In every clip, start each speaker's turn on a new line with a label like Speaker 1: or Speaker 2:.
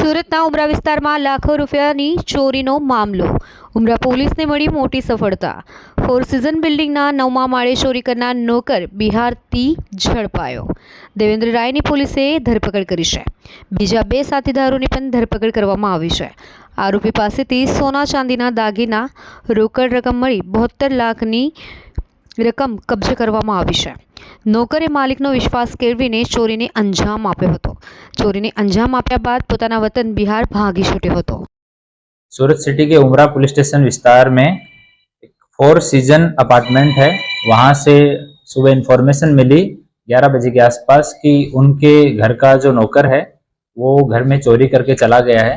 Speaker 1: સુરતના ઉમરા વિસ્તારમાં લાખો રૂપિયાની ચોરીનો મામલો. ઉમરા પોલીસને મળી મોટી સફળતા. ફોર સીઝન બિલ્ડિંગના 9મા માળે ચોરી કરનાર નોકર બિહારથી ઝડપાયો. દેવેન્દ્ર રાયની પોલીસે ધરપકડ કરી છે. બીજા 2 સાથીદારોની પણ ધરપકડ કરવામાં આવી છે. આરોપી પાસેથી સોના ચાંદીના દાગીના, રોકડ રકમ મળી 72 લાખની રકમ કબજે કરવામાં આવી છે. નોકરે માલિકનો વિશ્વાસ કેળવીને ચોરીને અંજામ આપ્યો હતો. ચોरीने अंजाम आप्या बाद पोताना वतन बिहार भागी छूट्यो हतो.
Speaker 2: सूरत सिटी के उमरा पुलिस स्टेशन विस्तार में एक 4 सीजन अपार्टमेंट है। वहां से सुबह इन्फॉर्मेशन मिली 11 बजे के आसपास कि उनके घर का जो नौकर है वो घर में चोरी करके चला गया है।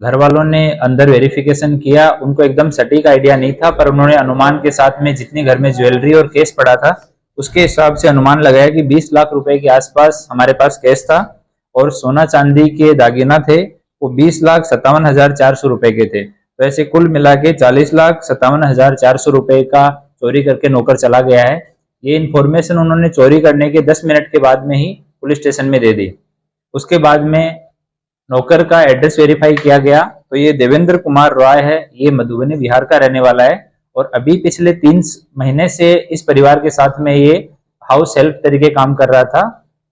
Speaker 2: घर वालों ने अंदर वेरिफिकेशन किया, उनको एकदम सटीक आइडिया नहीं था, पर उन्होंने अनुमान के साथ में जितनी घर में ज्वेलरी और कैश पड़ा था उसके हिसाब से अनुमान लगाया कि 20 लाख रुपए के आसपास हमारे पास कैश था और सोना चांदी के दागीना थे वो 20,57,400 रुपए के थे। तो ऐसे कुल मिला के 40,57,400 रुपए का चोरी करके नौकर चला गया है। ये इन्फॉर्मेशन उन्होंने चोरी करने के 10 मिनट के बाद में ही पुलिस स्टेशन में दे दी। उसके बाद में नौकर का एड्रेस वेरीफाई किया गया तो ये देवेंद्र कुमार रॉय है। ये मधुबनी बिहार का रहने वाला है और अभी पिछले 3 महीने से इस परिवार के साथ में ये हाउस हेल्प तरीके काम कर रहा था,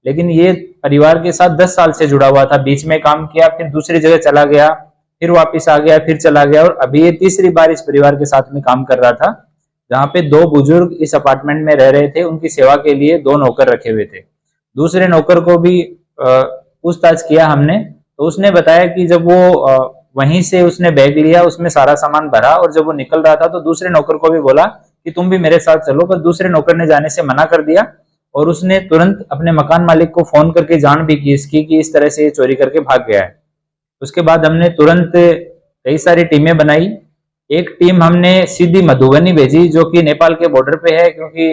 Speaker 2: लेकिन ये परिवार के साथ 10 साल से जुड़ा हुआ था। बीच में काम किया, फिर दूसरी जगह चला गया, फिर वापस आ गया, फिर चला गया और अभी ये तीसरी बार इस परिवार के साथ में काम कर रहा था, जहाँ पे 2 बुजुर्ग इस अपार्टमेंट में रह रहे थे। उनकी सेवा के लिए 2 नौकर रखे हुए थे। दूसरे नौकर को भी पूछताछ किया हमने, तो उसने बताया कि जब वो वहीं से उसने बैग लिया, उसमें सारा सामान भरा और जब वो निकल रहा था तो दूसरे नौकर को भी बोला कि तुम भी मेरे साथ चलो, पर दूसरे नौकर ने जाने से मना कर दिया और उसने तुरंत अपने मकान मालिक को फोन करके जान भी की इसकी कि इस तरह से ये चोरी करके भाग गया है। उसके बाद हमने तुरंत कई सारी टीमें बनाई। एक टीम हमने सीधी मधुबनी भेजी जो कि नेपाल के बॉर्डर पे है, क्योंकि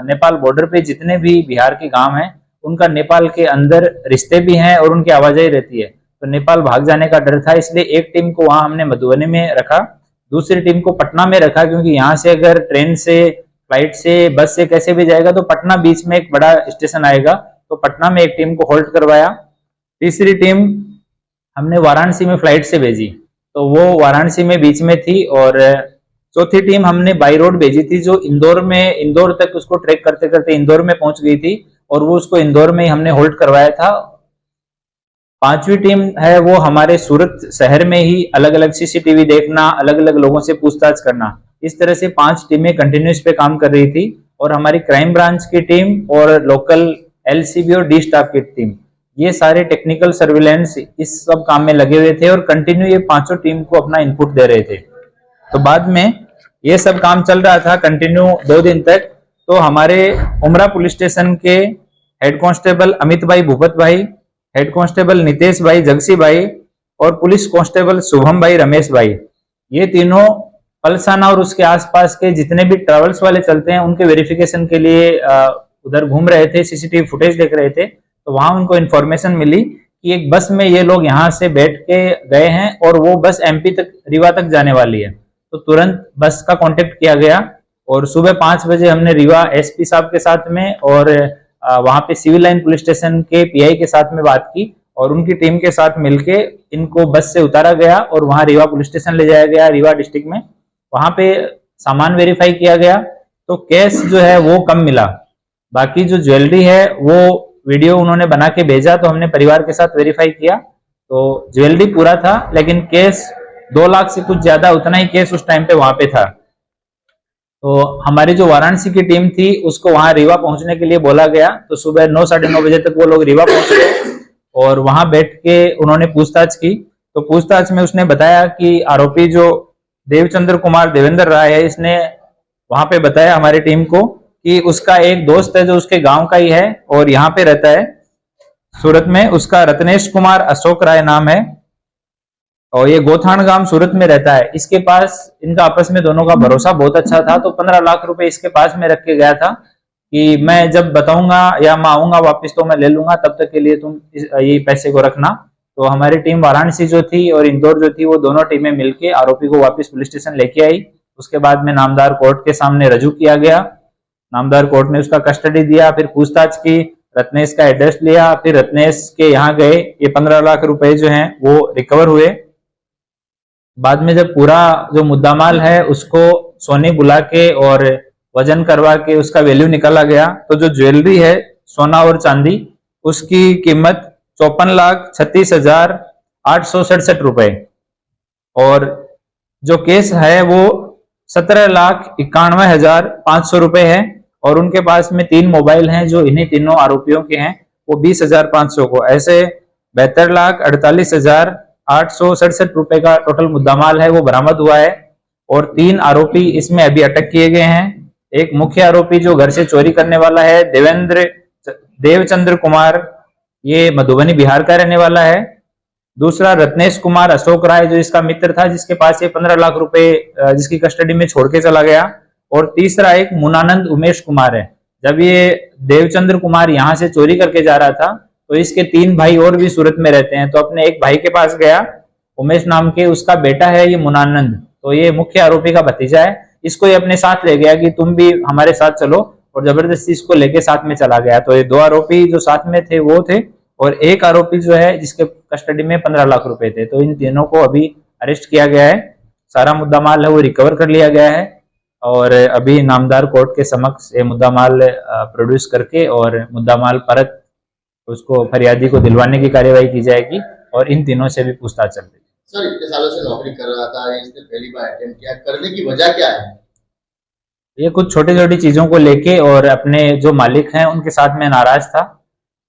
Speaker 2: नेपाल बॉर्डर पे जितने भी बिहार के गांव हैं उनका नेपाल के अंदर रिश्ते भी हैं और उनकी आवाजाही रहती है, तो नेपाल भाग जाने का डर था, इसलिए एक टीम को वहां हमने मधुबनी में रखा, दूसरी टीम को पटना में रखा, क्योंकि यहाँ से अगर ट्रेन से, फ्लाइट से, बस से कैसे भी जाएगा तो पटना बीच में एक बड़ा स्टेशन आएगा, तो पटना में एक टीम को होल्ड करवाया। तीसरी टीम हमने वाराणसी में फ्लाइट से भेजी, तो वो वाराणसी में बीच में थी। और चौथी टीम हमने बाई रोड भेजी थी जो इंदौर तक उसको ट्रैक करते करते इंदौर में पहुंच गई थी और वो उसको इंदौर में ही हमने होल्ड करवाया था। 5वीं टीम है वो हमारे सूरत शहर में ही अलग अलग सीसीटीवी देखना, अलग अलग लोगों से पूछताछ करना, इस तरह से 5 टीमें कंटिन्यूस पे काम कर रही थी। और हमारी क्राइम ब्रांच की टीम और लोकल एलसीबी और डी स्टाफ की टीम, ये सारे टेक्निकल सर्विलेंस इस सब काम में लगे हुए थे और कंटिन्यू ये 5 टीम को अपना इनपुट दे रहे थे। तो बाद में ये सब काम चल रहा था कंटिन्यू 2 दिन तक। तो हमारे उमरा पुलिस स्टेशन के हेड कांस्टेबल अमित भाई भूपत भाई, हेड कांस्टेबल नितेश भाई जगसी भाई और पुलिस कांस्टेबल शुभम भाई रमेश भाई, ये तीनों पलसाना और उसके आसपास के जितने भी ट्रेवल्स वाले चलते हैं उनके वेरिफिकेशन के लिए उधर घूम रहे थे, सीसीटीवी फुटेज देख रहे थे। तो वहां उनको इन्फॉर्मेशन मिली कि एक बस में ये लोग यहाँ से बैठ के गए हैं और वो बस एमपी तक, रीवा तक जाने वाली है। तो तुरंत बस का कांटेक्ट किया गया और सुबह 5 बजे हमने रीवा एसपी साहब के साथ में और वहां पे सिविल लाइन पुलिस स्टेशन के पीआई के साथ में बात की और उनकी टीम के साथ मिलके इनको बस से उतारा गया और वहां रीवा पुलिस स्टेशन ले जाया गया, रीवा डिस्ट्रिक्ट में। वहां पे सामान वेरीफाई किया गया तो कैश जो है वो कम मिला, बाकी जो ज्वेलरी है वो वीडियो उन्होंने बना के भेजा, तो हमने परिवार के साथ वेरीफाई किया तो ज्वेलरी पूरा था, लेकिन कैश 2 लाख से कुछ ज्यादा, उतना ही कैश उस टाइम पे वहां पे था। तो हमारी जो वाराणसी की टीम थी उसको वहां रीवा पहुंचने के लिए बोला गया, तो सुबह 9 साढ़े 9 बजे तक वो लोग रीवा पहुंच गए और वहां बैठ के उन्होंने पूछताछ की। तो पूछताछ में उसने बताया कि आरोपी जो देवचंद्र कुमार देवेंद्र राय है, इसने वहां पे बताया हमारी टीम को कि उसका एक दोस्त है जो उसके गांव का ही है और यहाँ पे रहता है सूरत में, उसका रत्नेश कुमार अशोक राय नाम है और ये गोथान गांव सूरत में रहता है। इसके पास इनका आपस में दोनों का भरोसा बहुत अच्छा था, तो 15 लाख रुपए इसके पास में रख के गया था कि मैं जब बताऊंगा या मैं आऊंगा वापस तो मैं ले लूंगा, तब तक के लिए तुम ये पैसे को रखना। तो हमारी टीम वाराणसी जो थी और इंदौर जो थी वो दोनों टीमें मिलके आरोपी को वापस पुलिस स्टेशन लेके आई। उसके बाद में नामदार कोर्ट के सामने रजू किया गया, नामदार कोर्ट ने उसका कस्टडी दिया, फिर पूछताछ की रत्नेश का एड्रेस लिया, फिर रत्नेश के यहाँ गए। ये 15 लाख रुपए जो हैं वो रिकवर हुए। बाद में जब पूरा जो मुद्दामाल है उसको सोनी बुला के और वजन करवा के उसका वैल्यू निकाला गया, तो जो ज्वेलरी है सोना और चांदी उसकी कीमत 54,36,867 रुपए, और जो केस है वो 17,91,500 रुपए है। और उनके पास में 3 मोबाइल हैं जो इन्हीं तीनों आरोपियों के हैं, वो 20,500 को, ऐसे 72,48,867 रुपए का टोटल मुद्दामाल है वो बरामद हुआ है। और 3 आरोपी इसमें अभी अटक किए गए हैं। एक मुख्य आरोपी जो घर से चोरी करने वाला है देवचंद्र कुमार, ये मधुबनी बिहार का रहने वाला है। दूसरा रत्नेश कुमार अशोक राय जो इसका मित्र था, जिसके पास ये 15 लाख रुपए जिसकी कस्टडी में छोड़ के चला गया। और तीसरा एक मुनानंद उमेश कुमार है। जब ये देवचंद्र कुमार यहाँ से चोरी करके जा रहा था तो इसके 3 भाई और भी सूरत में रहते हैं, तो अपने एक भाई के पास गया, उमेश नाम के, उसका बेटा है ये मुनानंद, तो ये मुख्य आरोपी का भतीजा है। इसको ये अपने साथ ले गया कि तुम भी हमारे साथ चलो, और जबरदस्ती इसको लेके साथ में चला गया। तो ये 2 आरोपी जो साथ में थे वो थे, और एक आरोपी जो है जिसके कस्टडी में 15 लाख रुपए थे। तो इन तीनों को अभी अरेस्ट किया गया है। सारा मुद्दामाल है वो रिकवर कर लिया गया है, और अभी नामदार कोर्ट के समक्ष ये मुद्दामाल प्रोड्यूस करके और मुद्दामाल परत उसको फरियादी को दिलवाने की कार्यवाही की जाएगी, और इन तीनों से भी पूछताछ चल रही है।
Speaker 3: सर, इतने सालों से नौकरी कर रहा था, इसने पहली बार अटेम्प्ट किया, करने की वजह क्या है?
Speaker 2: ये कुछ छोटी छोटी चीजों को लेके और अपने जो मालिक हैं उनके साथ में नाराज था।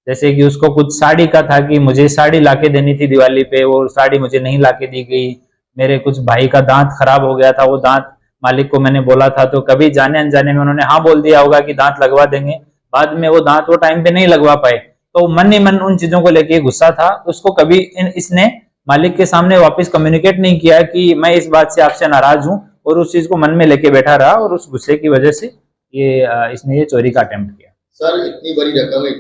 Speaker 2: जैसे कि उसको कुछ साड़ी का था कि मुझे साड़ी लाके देनी थी दिवाली पे, वो साड़ी मुझे नहीं लाके दी गई। मेरे कुछ भाई का दांत खराब हो गया था, वो दांत मालिक को मैंने बोला था, तो कभी जाने अनजाने में उन्होंने हाँ बोल दिया होगा कि दांत लगवा देंगे, बाद में वो दांत वो टाइम पे नहीं लगवा पाए, तो मन ही मन उन चीजों को लेके गुस्सा था। उसको कभी इसने मालिक के सामने वापस कम्युनिकेट नहीं किया कि मैं इस बात से आपसे नाराज हूं, और उस चीज को मन में लेके बैठा रहा, और उस गुस्से की वजह से इसने ये चोरी का अटेम्प्ट किया।
Speaker 3: सर, इतनी बड़ी रकम है,